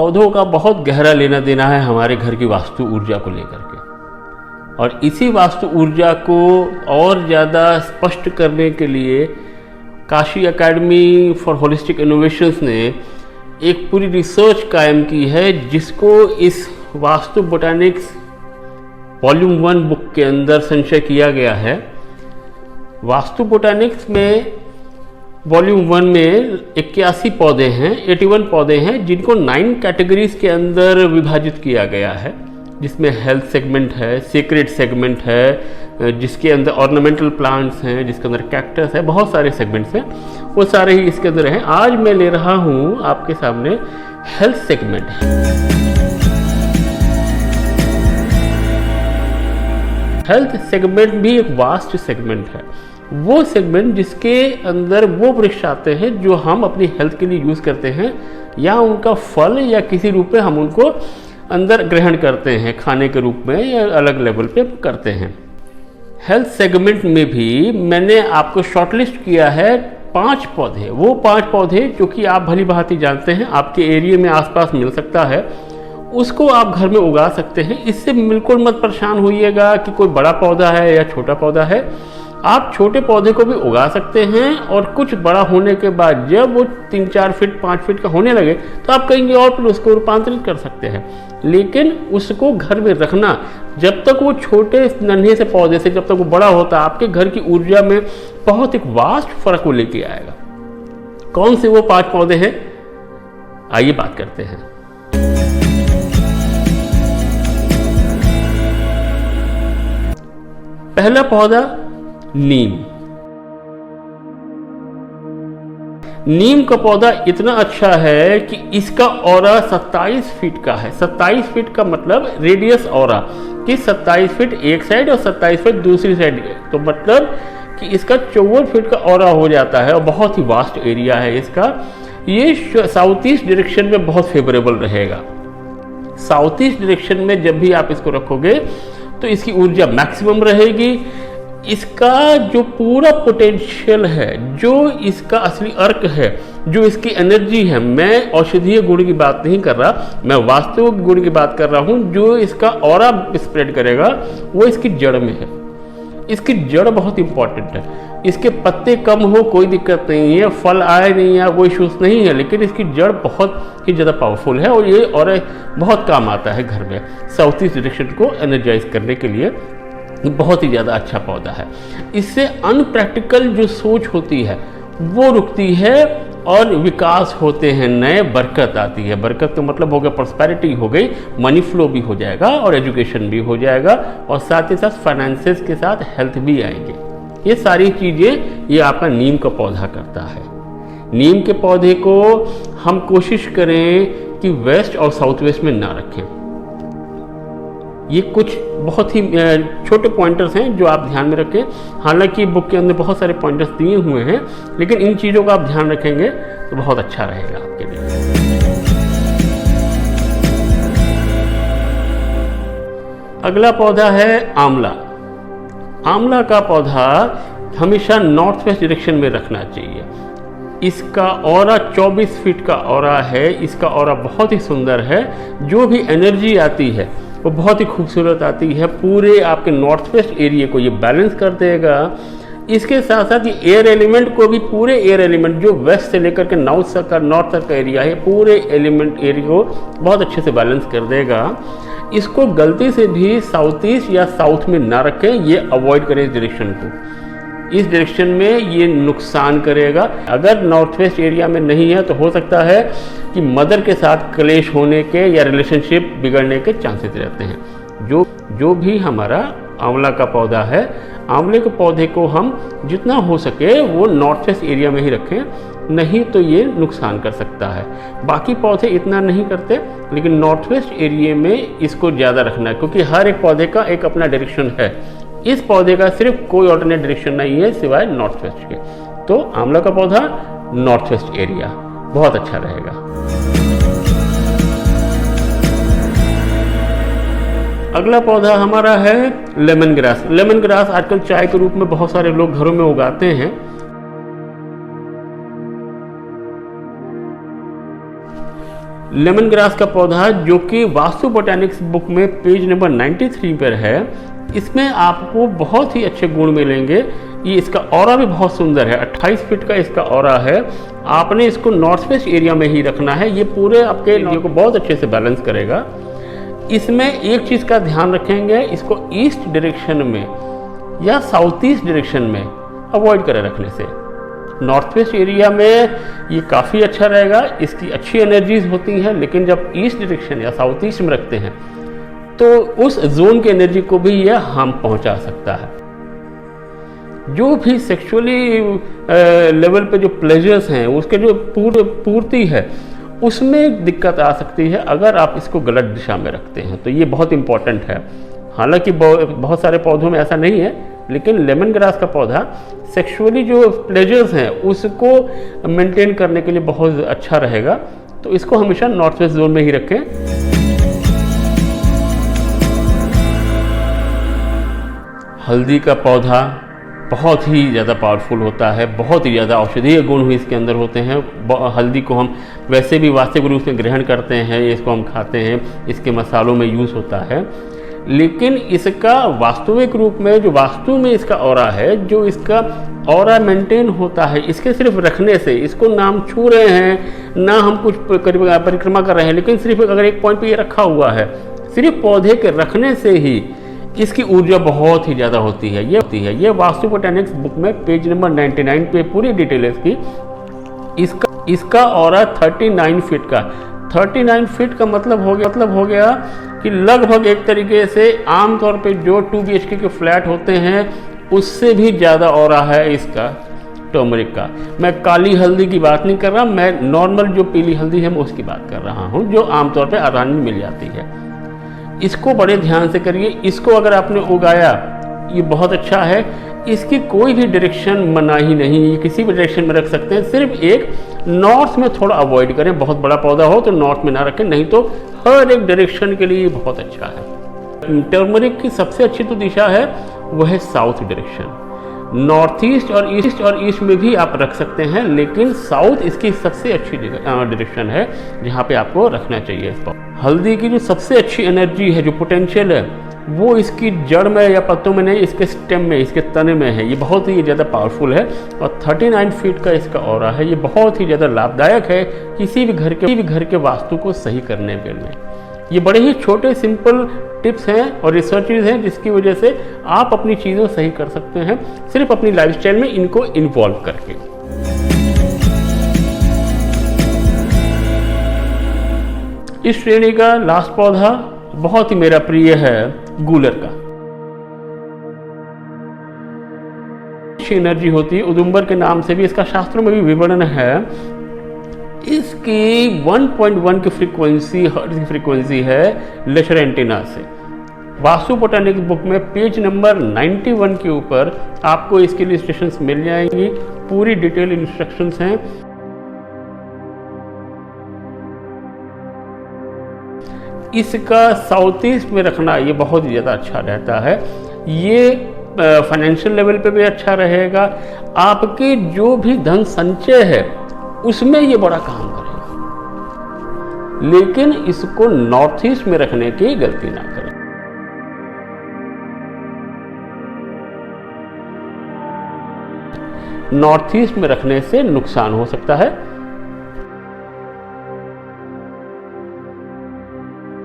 पौधों का बहुत गहरा लेना देना है हमारे घर की वास्तु ऊर्जा को लेकर के, और इसी वास्तु ऊर्जा को और ज़्यादा स्पष्ट करने के लिए Kashi academy for holistic innovations ने एक पूरी रिसर्च कायम की है, जिसको इस वास्तु बोटानिक्स वॉल्यूम 1 बुक के अंदर संचय किया गया है। वास्तु बोटानिक्स में वॉल्यूम 1 में 81 पौधे हैं, 81 पौधे हैं, जिनको 9 कैटेगरीज के अंदर विभाजित किया गया है, जिसमें हेल्थ सेगमेंट है, सीक्रेट सेगमेंट है, जिसके अंदर ऑर्नामेंटल प्लांट्स हैं, जिसके अंदर कैक्टस है, बहुत सारे सेगमेंट्स हैं, वो सारे ही इसके अंदर हैं। आज मैं ले रहा हूँ आपके सामने हेल्थ सेगमेंट है। हेल्थ सेगमेंट भी एक वास्ट सेगमेंट है, वो सेगमेंट जिसके अंदर वो वृक्ष आते हैं जो हम अपनी हेल्थ के लिए यूज़ करते हैं, या उनका फल या किसी रूप में हम उनको अंदर ग्रहण करते हैं, खाने के रूप में या अलग लेवल पे करते हैं। हेल्थ सेगमेंट में भी मैंने आपको शॉर्टलिस्ट किया है 5 पौधे, वो 5 पौधे जो कि आप भली भांति जानते हैं, आपके एरिया में आसपास मिल सकता है, उसको आप घर में उगा सकते हैं। इससे बिल्कुल मत परेशान होइएगा कि कोई बड़ा पौधा है या छोटा पौधा है। आप छोटे पौधे को भी उगा सकते हैं, और कुछ बड़ा होने के बाद जब वो 3-4 फीट 5 फीट का होने लगे तो आप कहीं और फिर उसको रूपांतरित कर सकते हैं। लेकिन उसको घर में रखना, जब तक वो छोटे नन्हे से पौधे से जब तक वो बड़ा होता है, आपके घर की ऊर्जा में बहुत एक वास्ट फर्क को लेके आएगा। कौन से वो 5 पौधे हैं, आइए बात करते हैं। पहला पौधा नीम। नीम का पौधा इतना अच्छा है कि इसका ऑरा 27 फीट का है। 27 फीट का मतलब रेडियस ऑरा कि 27 फीट एक साइड और 27 फीट दूसरी साइड, तो मतलब कि इसका 54 फीट का ऑरा हो जाता है, और बहुत ही वास्ट एरिया है इसका। ये साउथ ईस्ट डायरेक्शन में बहुत फेवरेबल रहेगा। साउथ ईस्ट डायरेक्शन में जब भी आप इसको रखोगे तो इसकी ऊर्जा मैक्सिमम रहेगी। इसका जो पूरा पोटेंशियल है, जो इसका असली अर्क है, जो इसकी एनर्जी है, मैं औषधीय गुण की बात नहीं कर रहा, मैं वास्तविक गुण की बात कर रहा हूँ, जो इसका ऑरा स्प्रेड करेगा वो इसकी जड़ में है। इसकी जड़ बहुत इंपॉर्टेंट है। इसके पत्ते कम हो कोई दिक्कत नहीं है, फल आए नहीं है, वो इशूज़ नहीं है, लेकिन इसकी जड़ बहुत ही ज़्यादा पावरफुल है, और ये और बहुत काम आता है घर में साउथ ईस्ट डायरेक्शन को एनर्जाइज करने के लिए। बहुत ही ज़्यादा अच्छा पौधा है। इससे अनप्रैक्टिकल जो सोच होती है वो रुकती है, और विकास होते हैं, नए बरकत आती है। बरकत का मतलब हो गया प्रॉस्पेरिटी हो गई, मनी फ्लो भी हो जाएगा, और एजुकेशन भी हो जाएगा, और साथ ही साथ फाइनेंसेस के साथ हेल्थ भी आएंगे। ये सारी चीज़ें ये आपका नीम का पौधा करता है। नीम के पौधे को हम कोशिश करें कि वेस्ट और साउथ वेस्ट में ना रखें। ये कुछ बहुत ही छोटे पॉइंटर्स हैं जो आप ध्यान में रखें। हालांकि बुक के अंदर बहुत सारे पॉइंटर्स दिए हुए हैं, लेकिन इन चीज़ों का आप ध्यान रखेंगे तो बहुत अच्छा रहेगा आपके लिए। अगला पौधा है आंवला। आंवला का पौधा हमेशा नॉर्थ वेस्ट डायरेक्शन में रखना चाहिए। इसका ऑरा 24 फीट का ऑरा है। इसका ऑरा बहुत ही सुंदर है। जो भी एनर्जी आती है वो बहुत ही खूबसूरत आती है। पूरे आपके नॉर्थ वेस्ट एरिया को ये बैलेंस कर देगा। इसके साथ साथ ये एयर एलिमेंट को भी, पूरे एयर एलिमेंट जो वेस्ट से लेकर के नॉर्थ तक का एरिया है, पूरे एलिमेंट एरिया को बहुत अच्छे से बैलेंस कर देगा। इसको गलती से भी साउथ ईस्ट या साउथ में ना रखें, ये अवॉइड करें इस डायरेक्शन को। इस डायरेक्शन में ये नुकसान करेगा। अगर नॉर्थ वेस्ट एरिया में नहीं है तो हो सकता है कि मदर के साथ क्लेश होने के या रिलेशनशिप बिगड़ने के चांसेस रहते हैं। जो भी हमारा आंवला का पौधा है, आंवले के पौधे को हम जितना हो सके वो नॉर्थ वेस्ट एरिया में ही रखें, नहीं तो ये नुकसान कर सकता है। बाकी पौधे इतना नहीं करते, लेकिन नॉर्थ वेस्ट एरिया में इसको ज़्यादा रखना है, क्योंकि हर एक पौधे का एक अपना डायरेक्शन है। इस पौधे का सिर्फ कोई ऑल्टरनेट डायरेक्शन नहीं है सिवाय नॉर्थ वेस्ट के। तो आंवला का पौधा नॉर्थ वेस्ट एरिया बहुत अच्छा रहेगा। अगला पौधा हमारा है लेमन ग्रास। लेमन ग्रास आजकल चाय के रूप में बहुत सारे लोग घरों में उगाते हैं। लेमन ग्रास का पौधा जो कि वास्तु बोटैनिक्स बुक में पेज नंबर 93 पर है, इसमें आपको बहुत ही अच्छे गुण मिलेंगे। ये इसका ऑरा भी बहुत सुंदर है, 28 फीट का इसका ऑरा है। आपने इसको नॉर्थ वेस्ट एरिया में ही रखना है, ये पूरे आपके एरिया को बहुत अच्छे से बैलेंस करेगा। इसमें एक चीज़ का ध्यान रखेंगे, इसको ईस्ट डायरेक्शन में या साउथ ईस्ट डायरेक्शन में अवॉइड करें रखने से। नॉर्थ वेस्ट एरिया में ये काफ़ी अच्छा रहेगा, इसकी अच्छी एनर्जीज होती हैं, लेकिन जब ईस्ट डायरेक्शन या साउथ ईस्ट में रखते हैं तो उस जोन की एनर्जी को भी यह हार्म पहुंचा सकता है। जो भी सेक्सुअली लेवल पे जो प्लेजर्स हैं उसके जो पूर्ति है उसमें दिक्कत आ सकती है अगर आप इसको गलत दिशा में रखते हैं, तो ये बहुत इंपॉर्टेंट है। हालांकि बहुत सारे पौधों में ऐसा नहीं है, लेकिन लेमन ग्रास का पौधा सेक्सुअली जो प्लेजर्स हैं उसको मेंटेन करने के लिए बहुत अच्छा रहेगा, तो इसको हमेशा नॉर्थ वेस्ट जोन में ही रखें। हल्दी का पौधा बहुत ही ज़्यादा पावरफुल होता है, बहुत ही ज़्यादा औषधीय गुण भी इसके अंदर होते हैं। हल्दी को हम वैसे भी वास्तविक रूप में ग्रहण करते हैं, इसको हम खाते हैं, इसके मसालों में यूज़ होता है, लेकिन इसका वास्तविक रूप में जो वास्तु में इसका ऑरा है, जो इसका ऑरा मेंटेन होता है इसके सिर्फ रखने से, इसको ना हम छू रहे हैं ना हम कुछ परिक्रमा कर रहे हैं, लेकिन सिर्फ अगर एक पॉइंट पे ये रखा हुआ है, सिर्फ पौधे के रखने से ही इसकी ऊर्जा बहुत ही ज़्यादा होती है। ये वास्तु बोटैनिक्स बुक में पेज नंबर 99 पे पूरी डिटेल है इसकी। इसका ऑरा 39 फीट का, 39 फीट का मतलब हो गया कि लगभग एक तरीके से आमतौर पे जो 2 BHK के फ्लैट होते हैं उससे भी ज़्यादा ऑरा है इसका टर्मरिक का। मैं काली हल्दी की बात नहीं कर रहा, मैं नॉर्मल जो पीली हल्दी है मैं उसकी बात कर रहा हूँ, जो आमतौर पे आसानी में मिल जाती है। इसको बड़े ध्यान से करिए। इसको अगर आपने उगाया ये बहुत अच्छा है, इसकी कोई भी डायरेक्शन मनाही नहीं, ये किसी भी डायरेक्शन में रख सकते हैं, सिर्फ एक नॉर्थ में थोड़ा अवॉइड करें। बहुत बड़ा पौधा हो तो नॉर्थ में ना रखें, नहीं तो हर एक डायरेक्शन के लिए बहुत अच्छा है। टर्मरिक की सबसे अच्छी तो दिशा है वह है साउथ डायरेक्शन। नॉर्थ ईस्ट और ईस्ट में भी आप रख सकते हैं, लेकिन साउथ इसकी सबसे अच्छी डायरेक्शन है जहाँ पे आपको रखना चाहिए। हल्दी की जो सबसे अच्छी एनर्जी है, जो पोटेंशियल है, वो इसकी जड़ में या पत्तों में नहीं, इसके स्टेम में, इसके तने में है। ये बहुत ही ज़्यादा पावरफुल है और 39 फीट का इसका ऑरा है। ये बहुत ही ज़्यादा लाभदायक है किसी भी घर के वास्तु को सही करने के लिए। ये बड़े ही छोटे सिंपल टिप्स हैं और रिसर्चेज हैं जिसकी वजह से आप अपनी चीज़ों सही कर सकते हैं, सिर्फ अपनी लाइफस्टाइल में इनको इन्वॉल्व करके। इस श्रेणी का लास्ट पौधा बहुत ही मेरा प्रिय है, गूलर का। अच्छी एनर्जी होती है, उदुम्बर के नाम से भी इसका शास्त्रों में भी विवरण है। इसकी 1.1 की फ्रीक्वेंसी, हर्ट्ज की फ्रीक्वेंसी है लेशर एंटीना से। वास्तु बोटैनिक्स बुक में पेज नंबर 91 के ऊपर आपको इसके इलस्ट्रेशंस मिल जाएंगी, पूरी डिटेल इंस्ट्रक्शंस हैं। इसका साउथ ईस्ट में रखना ये बहुत ही ज़्यादा अच्छा रहता है। ये फाइनेंशियल लेवल पे भी अच्छा रहेगा, आपके जो भी धन संचय है उसमें ये बड़ा काम करेगा, लेकिन इसको नॉर्थ ईस्ट में रखने की गलती ना करें। नॉर्थ ईस्ट में रखने से नुकसान हो सकता है।